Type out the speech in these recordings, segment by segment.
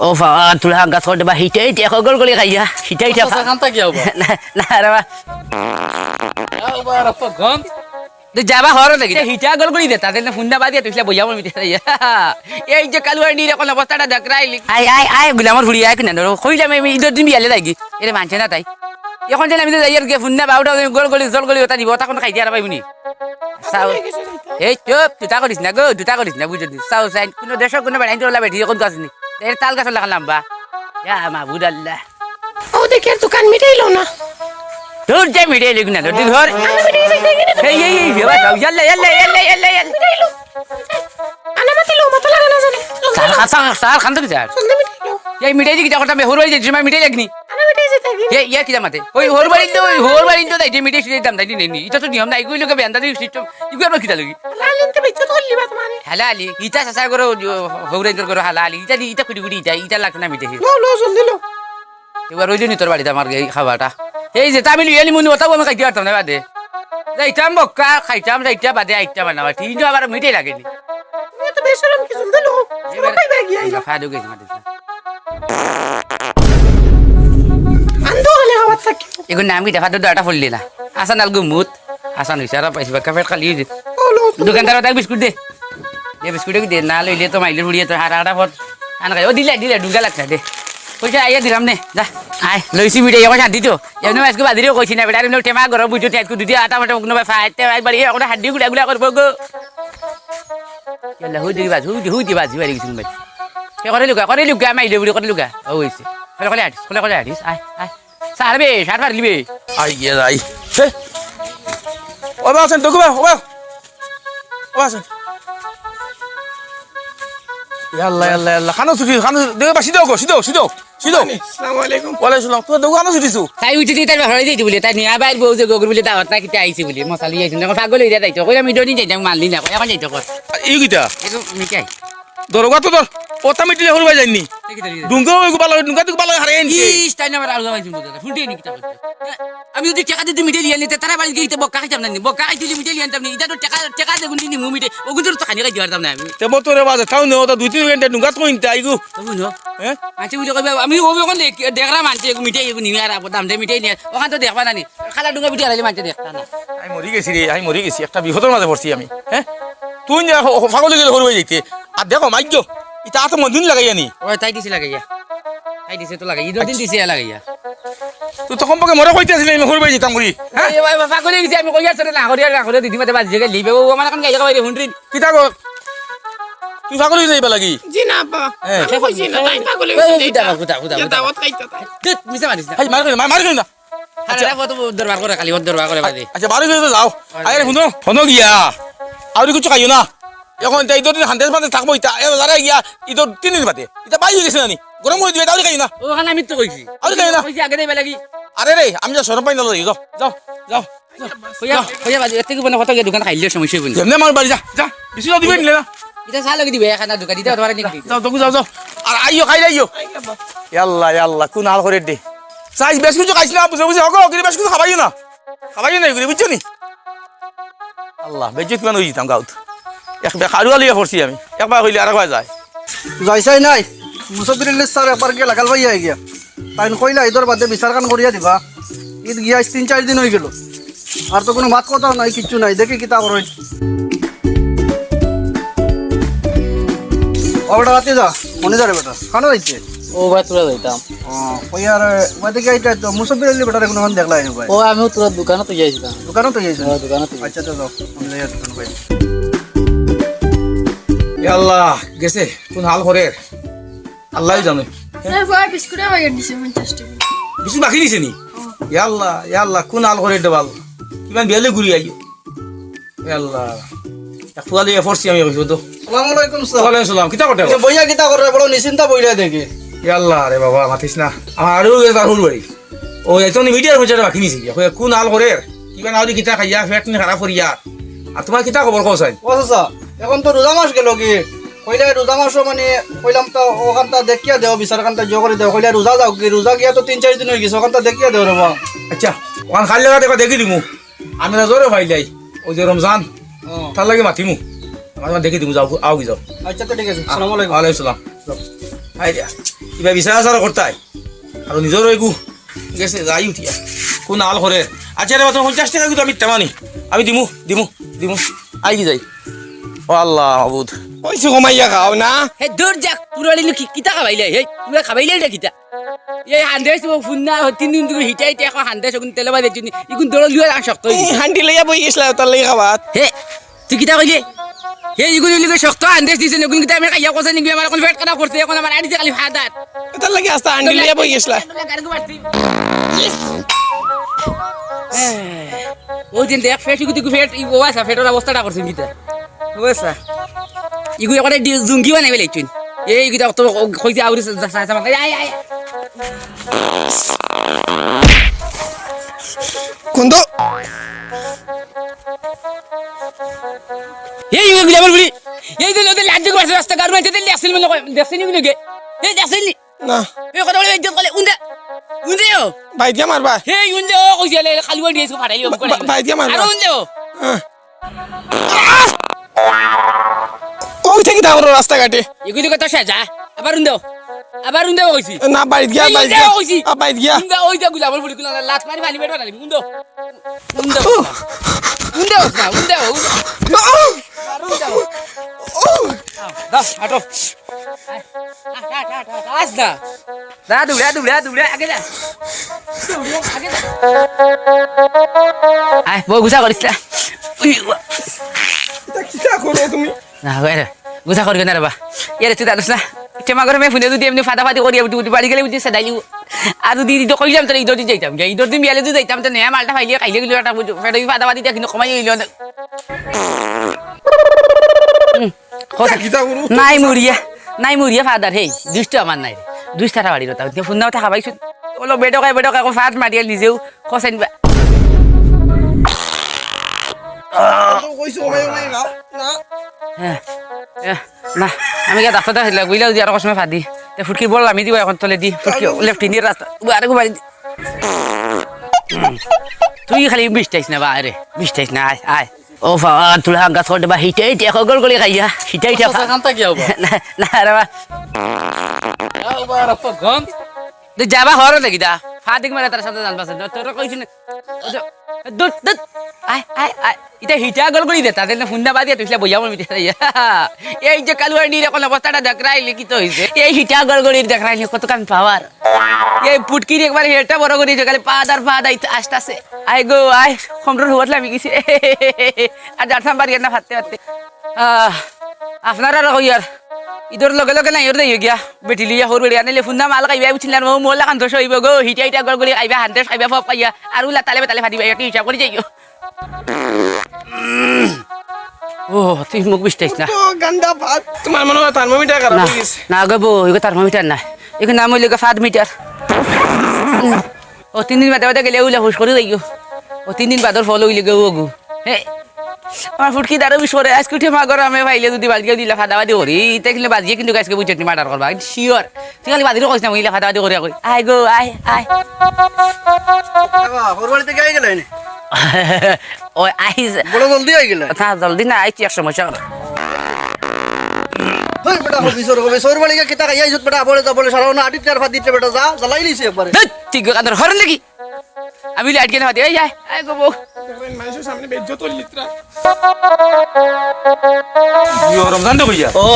ও বাবা তুলা গাছ করতে বা হিটাই দেখো গল গলি খাইয়া হিটাই কথা খান্তা কি হবো না রে বা আবার তো গন তুই যাবা হরো দেখি হিটা গল গলি দে তাদের ফুন্ডা বাদিয়া তুই বইয়া মন মিটে এই যে কালুয়ার নি এখন অবস্থাটা দেখরাইলি আই আই আই গুলামর ফুড়ি আই কিনা ধরো কইলাম আমি ইদর দিন বিয়ালে লাগি এরে মানছে না তাই এখন যে আমি যে যাইয়ার গে ফুন্ডা বাউটা গল গলি জল গলি ওটা দিব ওটা কোন খাই দিয়া পাইবনি সাউ এই চুপ দুটা করিস না গো দুটা করিস না বুঝলি সাউ সাইন কোন দেশ কোন বেড়াই তোলা বেঠি কোন কাজ নি এর তাল গাছ লাগালাম বা ইয়া মাবুদ আল্লাহ ও দেখে দোকান মিটাইলো না তোর যে মিটে লিখ না তুই ঘর এই বাবা যাও ইয়াল্লা ইয়াল্লা ইয়াল্লা ইয়াল্লা ইয়াল্লা আনা মাতিলো মাথা লাগা না জানে সার খান তো যার সন্ধে মিটাইলো এই মিটাই দিকে যখন আমি হরবাই যে মিটাই লাগনি আনা মিটাই যেতে গি এই ইয়া কি জামাতে ওই হরবাই তো তাই যে মিটাই শুয়ে দাম তাই নেই এটা তো নিয়ম নাই কইলো কে বেন্দা দিই সিস্টেম ইগো আর কি লাগি লালিনতে বেচে ধরলি বা তোমারে হালালি ইটা সাসা করো হৌরাই করো হালালি ইটা কুড়ি কুড়ি ইটা লাগতো না মিটাই লো লো জলদি লো এবার ওই জন্যই তোর বাড়িতে আমার এই খাবারটা এই যে তামিল এলি মনি ওটাও আমি খাইতে পারতাম না বাদে যাইতাম বক্কা খাইতাম যাইতা বাদে আইটা বানাবা ঠিক আবার মিটাই লাগেনি তুমি তো বেশরম কি জলদি লো সবাই বাগি আইলো ফাদু গেছে মাটি আন্দো হলে খাবার থাকি এগুলো নাম কি দেখা তো একটা ফুললি না আসান আলগু মুত আসান হইছে আর পাইছি বাক্কা ফেট খালি হইছে ও লো দোকানদার তাক বিস্কুট দে এই বিস্কুট দে না লইলে তো মাইলে উড়িয়ে তো হারা হারা ফট আন খাই ও দিলে ডুঙ্গা লাগতা দে কইছে আইয়া দিলাম নে যা আই লইছি মিটে এখন শান্তি তো এমনি আজকে বাদিরেও কইছি না বেটা এমনি টেমা গরম বুঝো টেটকু দিদি আটা মাটা কোনো ফাইতে বাড়ি এখন হাড্ডি গুড়া গুড়া করবো গো কেলা হুই দি বাজি বাড়ি গেছিল ভাই কে করে লুকা মাইলে বুড়ি করে লুকা ও হইছে কলে আটিস আই সারবে সার পারলিবে আই গিয়ে যাই ও বাসন তো গোবা ও বাসন ইয়াল্লা ইয়াল্লা ইয়াল্লা খানো দেখে বা সিদো আসসালামু আলাইকুম ওয়ালাইকুম সালাম তুই দোকানো ছুটিছু তাই উঠি দিয়ে তাই হরাই দিই বলে তাই নিয়া বাইর বউ যে গগর বলে দাওয়াত না কিতে আইছে বলে মশালি আইছে না পাগল হইয়া যাইতো কইরা আমি ডনি যাইতাম মানলি না এখন যাইতো কর এই গিতা এটো মিকাই দরগা তো তোর ওটা মিটিলে হরবাই যাইনি ডুঙ্গা ওই গোপাল ডুঙ্গা তুই গোপাল হারে আনছি তাই না আমার আলগা বাইছি দাদা ফুলটি নি কিতা করতে আমি যদি টাকা দিতে মিটে লিয়া নিতে তারা বাড়ি গিয়ে বক্কা খাইতাম না বক্কা খাইতে মিটে লিয়া আনতাম না এটা তো টাকা দেগুন দিনি মু মিটে ওগুন তো খানি খাই দিতাম না আমি তে মতো রে বাজে তাও নে ওটা দুই তিন ঘন্টা ডুঙ্গা তো ইনতে আইগু বুঝো হ্যাঁ আচ্ছা বুঝো কইবা আমি ও ওখান দেখরা মানতে মিটে নিয়ে আর দাম দে মিটে নিয়ে ওখান তো দেখবা না নি খালা ডুঙ্গা মিটে আইলে মানতে দেখতা না আমি মরি গেছি একটা বিপদের মাঝে পড়ছি আমি হ্যাঁ তুই না পাগল গেলে হরবাই যাইতে আর দেখো মাইজ্ঞ ইটা তো মদিন লাগাইয়া নি ওই তাই দিছে লাগাইয়া তাই দিছে তো লাগাই ঈদের দিন দিছে লাগাইয়া তুই তখন পকে মরে কইতে আসলে আমি হরবাই যেতাম করি হ্যাঁ এই ভাই বাবা কইলে গেছি আমি কইয়া চলে না করিয়া দিদি মাতে বাজি গেলি ও আমার এখন গাইয়া বাইরে হুন্ড্রি কিতা গো তুই পাগল হয়ে যাইবা লাগি জি না আপা হ্যাঁ। আমি কইছি না তাই পাগল এই হইছে কুদা দাওয়াত খাইতে তাই তুই মিছা মারিস না হাই মার কই না আচ্ছা কত দরবার করে খালি দরবার করে বাদে আচ্ছা বাড়ি গিয়ে যাও আরে শুনো গিয়া আর কিছু খাইও না এখন তাই ঈদের দিন হান্ড্রেড পান্ডেজ থাকবো ইটা যারা গিয়া ঈদের 3 দিন বাদে ইটা বাই হয়ে গেছে নানি গরম করে দিবে তাহলে খাই না ওখানে আমি তো কইছি আর খাই না কইছি আগে দেবে লাগি আরে রে আমি যা সরম পাই না যাও যাও যাও কইয়া বাজি এতে কি বনে কত দোকান খাইলে সমস্যা হইবনি যেমনে আমার বাড়ি যা বেশি যাও দিবে নিলে না এটা সাল লাগি দিবে এখানে দোকান দিতে তোমার নিকি যাও তো যাও আর আইও খাই আইও ইয়াল্লা কোন হাল করে দে চাই বেশ কিছু খাইছ না বুঝে হগো কিন্তু বেশ কিছু খাবাইও না এগুলি বুঝছো নি আল্লাহ বেজ্জত কেন হয়ে যেতাম গাঁত একবার খারুয়া লিয়ে পড়ছি আমি একবার হইলে আর একবার যায় যাইছাই নাই মুসফিরুল্লাহ স্যার একবার গিয়ে লাগাল ভাই গিয়া তাই কইলা ঈদের বাদে বিচার কান করিয়া দিবা ঈদ গিয়া 3-4 দিন হয়ে গেল আর তো কোনো ভাত কথা নাই কিচ্ছু নাই দেখি কিতা করো ওটা রাতে যা মনে যাবে বেটা খানো যাইছে ও ভাই তোরা যাইতাম ওই আর ওই দিকে এইটা তো মুসফিরুল্লাহ বেটারে কোনো দেখলাই না ভাই ও আমিও তোরা দোকানে তো যাইছিলাম দোকানও তো গেছে দোকানে তো আচ্ছা তো যাও আমি যাই দোকান ভাই আল্লাহ গেছে কোন হাল করে আল্লাহ জানে ভাই বিস্কুট বাগের দিছে 50 টাকা বেশি বাকি দিছে নি আল্লাহ কোন হাল করে দেবাল কিমান বেলে ঘুরি আইও আল্লাহ ফুয়ালি ফরছি আমি কইছো তো আসসালামু আলাইকুম স্যার ওয়ালাইকুম সালাম কিতা করতে বইয়া কিতা করে বড় নিশ্চিন্তা বইলা দেখে আল্লাহ রে বাবা মাতিস না আমার আরো তাহুর বাড়ি ও এত মিডিয়ার মধ্যে বাকি নিছি কোন হাল করে কিমান আউরি কিতা খাইয়া ফেট নি খারাপ করিয়া আর তোমার কিতা খবর কওসাই ও চাচা এখন তো রোজা মাস গেল কি কইলে রোজা মাসও মানে কইলাম তো ওখানটা দেখিয়া দেও বিচার কান্তা জো করে দেও কইলে রোজা যাও কি রোজা গিয়া তো 3-4 দিন হয়ে গেছে ওখানটা দেখিয়া দেও রে বা আচ্ছা ওখান খালি লাগা দেখা দেখি দিমু আমি না জোরে ভাই যাই ওই যে রমজান তার লাগে মাতিমু আমার দেখি দিমু যাও আও কি যাও আচ্ছা তো ঠিক আছে আসসালামু আলাইকুম ওয়ালাইকুম সালাম কিবা বিচাৰ আচাৰ কৰ্তাই আৰু নিজৰ একো গেছে যাই উঠিয়া কোন আল কৰে আচ্ছা রে মাত্র 50 টাকা কিন্তু আমি তেমানি আমি দিমু আই কি যাই ও আল্লাহ মাবুদ পয়সা কমাইয়া খাও না হে দূর যাক পুরো কিতা খাবাইলে হে তুমি খাবাইলে এটা কিতা এই হান্ড্রেড ফুন্না 3 দিন তুমি হিটাই এখন হান্ড্রেড এখন তেল বাদে চিনি ইগুন দড় লিয়া আন শক্ত হান্ডি লইয়া বই গেছিল তার লাগি খাবাত হে তুই কিতা কইলে হে ইগুন লিগে শক্ত হান্ড্রেড দিছেন ইগুন কিতা আমি খাইয়া কোসা নিবি আমার কোন ফেট কাটা করতে এখন আমার আড়িতে খালি ফাদার তার লাগি আস্তা হান্ডি লইয়া বই গেছিল ও দিন দেখ ফেট ইগু তুই ফেট ই ওয়াসা ফেটের অবস্থাটা করছিস কিতা ওয়াসা ইগু একটা জুঙ্গি বানাইবে লাইছুন এই কিতা তো কইতে আউরি সাইসা মাথা আয় আয় কোন তো এই ইগু গ্লাবার বলি এই দিন ওদের লাজ করে রাস্তা গারমেন্টে দিলি আসল মনে দেখছিনি কি এই দেখছিনি না এই কথা বলে ইজ্জত করে উন্দা ও ভাই দিয়া মারবা এই উন্দা ও কইছিলে খালি ওই দিয়েছো ফাটাইলি ও করে ভাই দিয়া মারবা আর উন্দা ওই থেকে দাও রাস্তা কাটে ইগুলি কথা সাজা আবার উন্দা কইছি না বাড়ি গিয়া বাড়ি গিয়া বাড়ি গিয়া উন্দা ওই যে গুলাবর বলি গুলা লাত মারি পানি বেটা উন্দা উন্দা উন্দা দাস হাঁটো আস দা দৌড়া আগে যা আয় বই গুছা করিস কিটা করো তুমি না গুছা করবি না রে বা ইয়ারে তুই দাদুস না চেমা করে মে ফুনে যদি এমনি ফাটা করি উঠি বাড়ি গেলে বুঝিস দাইলি আর যদি তো কইলাম তোর ঈদর দিন যাইতাম ঈদর দিন বিয়ালে যদি যাইতাম তো নেয়া মালটা ফাইলে খাইলে গেল একটা ফেটা ফাটা পাতি কিন্তু কমাই গেল নাই মুড়িয়া ফাদার হেই দুষ্ট আমার নাই দুষ্টাটা বাড়ি রতা ফুন্দাও থাকা পাইছো অলপ বেডকাই আকৌ ফাট মারিয়াল নিজেও খসাই নিবা কইছো কমাই খাও না না আমি গিয়ে ডাক্তার দেখাইলা গুইলা যদি আর কসমে ফাদি ফুটকি বল আমি দিব এখন তলে দি ফুটকি লেফট ইন্ডিয়ার রাস্তা আরে বাড়ি তুই খালি বিষ্টাইস না বা আরে বিষ্টাইস না আয় আয় ও বাবা তুলা গাছ করতে বা হিটাই দেখো গল গলি খাইয়া হিটাই দেখা কান্তা কি হবা না রে বা আবার গন তুই যাবা হর দেখি দা ফাদিক মারা তার সাথে জানবাস তোর কইছিস দুত দুত আয় আয় আয় এটা হিটা গল গলি দে তাদের না ফুন্ডা বাদিয়া তুইলা বইয়াম মিটে এই যে কালুয়ার নিরে কোন অবস্থাটা দেখরাইলি কি তো হইছে এই হিটা গল গলির দেখরাইলি কত কাম পাওয়ার এই পুটকির একবার হেটা বড় করি যে খালি পা দাইতে আসতাছে আয় গো আয় কমরর হওয়াতলা আমি গেছি আর যাতাম বাড়ি না ফাতে আপনারা কইয়ার ইদর লগে নাই ইর দেই গিয়া বেটি লিয়া হর বেড়ি আনলে ফুন্ডা মাল খাইবা উছিলার মোলা কান দোষ হইব গো হিটা গল গলি খাইবা হান্তে খাইবা ফপ পাইয়া আর উলা তালে ফাদিবা একটু হিসাব করে যাইও ও তুই মুখ বিষ্টাইস না ও গন্ডা ভাত তোমার মনে হয় থার্মোমিটার খারাপ না হয়ে গেছে না গো এগো থার্মোমিটার না এখানে নাম হইলে ফাদ মিটার ও 3 দিন বাদে গেলে উলা হুশ করে যাইও ও 3 দিন বাদর ফলো হইলে গো গো হে আমার ফুটকি দাঁড়ো বিশ্বরে আজকে উঠে মা ঘর আমি ভাইলে যদি বাজিয়ে দিলা ফাদাবাদি করি দেখলে বাজিয়ে কিন্তু আজকে বুঝতে মার্ডার করবা শিওর তুই খালি বাজিরও কইস না মহিলা ফাদাবাদি করি কই আয় গো আয় হরবাড়িতে গাই গেল ও আইস বড় জলদি হয়ে গেল না জলদি না আইছি এক সমস্যা ওই বেটা হবিসর বাড়ি কে কিতা গাইয়া ইজত বেটা বলে সারাও না আটি চার ফাদ দিতে বেটা যা জ্বালাই লিছে একবারে ঠিক কান্দর হরন লাগি আমি লাইট কেন হাতে এই আয় গো বউ মানুষের সামনে বেজ্জত লিত্রা জিও রমজান তো কইয়া ও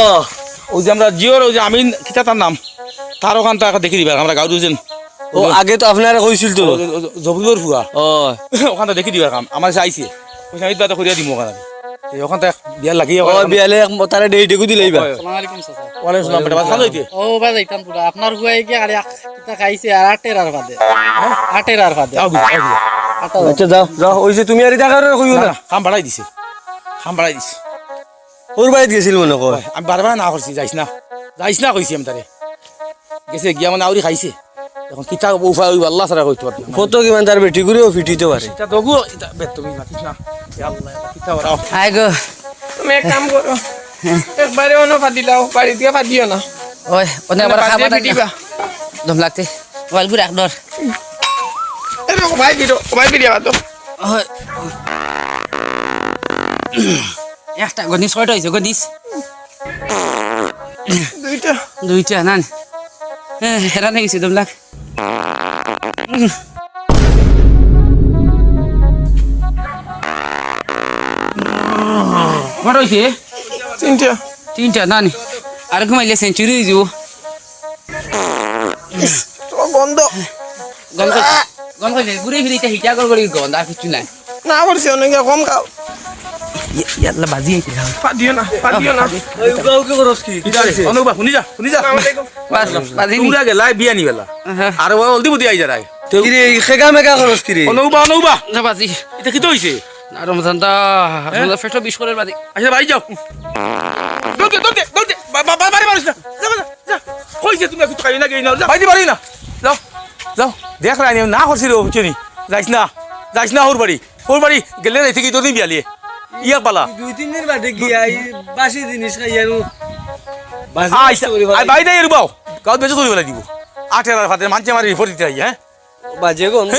ওই যে আমরা জিওর ওই যে আমিন কিতা তার নাম তার ওখানটা দেখি দিবা আমরা গাঁও দুজন ও আগে তো আপনারা কইছিল তো জবুলর ফুয়া ও ওখানটা দেখি দিবা কাম আমার চাইছে পয়সা আমি বাদ করিয়া দিমু ওখানে এই ওখানটা বিয়ার লাগি ও বিয়ালে তারে দেই দেখু দিলাইবা আসসালামু আলাইকুম চাচা ওয়ালাইকুম সালাম বেটা ভালো হইতে ও বা যাইতাম পুরা আপনার গুয়াই কি আরে কিতা খাইছে আর আটের আর ফাদে যাও যাও আচ্ছা যাও যাও ওই যে তুমি আর এটা করে কইও না খাম বাড়াই দিছে ওর বাড়িতে গেছিল মনে কয় আমি বারবার না করছি যাইস না কইছি আমি তারে গেছে গিয়া মানে আউরি খাইছে এখন কিতা উফা ওই আল্লাহ সারা কইতে পারবি কত কিমান তার বেটি করেও ফিটিতে পারে এটা দগু এটা বেত তুমি মাতিস না এ আল্লাহ কিতা ওরাও আয় গো তুমি এক কাম করো একবারে অন্য ফাদি লাও বাড়ি দিয়ে ফাদিও না ওই ওনে আবার বাদ দিয়ে খাবার ফিটিবা। দম লাগতে ওয়ালপুর এক ডর এরে ভাই বিরিয়া বাতো ওই একটা গনিস কয়টা হইছে গনিস দুইটা দুইটা না হেরান হয়ে গেছি তোমরা আমার হয়েছে তিনটা তিনটা না নি আর ঘুমাইলে সেঞ্চুরি দিব গন্ধ গন্ধ গন্ধ ঘুরে ফিরে হিটা গড়গড়ি গন্ধ আর কিছু নাই না করছি অনেক কম খাও ইয়াল্লা বাজি আইছে ফাদিও না ওকে করস কি অনুবা শুনি যা বাস বাজি নি তুরা গেলাই বিয়া নি বেলা আর অলদি বুদি আই যারাই কি রে খেগা মেগা করস কি রে অনুবা বাজি এটা কি তো হইছে আর রমজান দা আপনার ফেটো 20 করে বাজি আচ্ছা ভাই যাও দৌড়তে বাড়ি মারিস না যা কইছে তুমি কিছু খাই না গেই না ভাই বাড়ি না যাও দেখ রাই না করছি রে চিনি যাইস না ওর বাড়ি গেলে রে থেকে তোর নি বিয়ালিয়ে ইয়া পালা দুই তিন দিন বাদে গিয়া এই বাসি জিনিস খাইয়ানো আই ভাই দেই রুবাও গাঁত বেঁচে চলি বেলা দিব 8 ফাতে মানছে মারি রিপোর্ট দিতে আই হ্যাঁ বাজে গন্ধ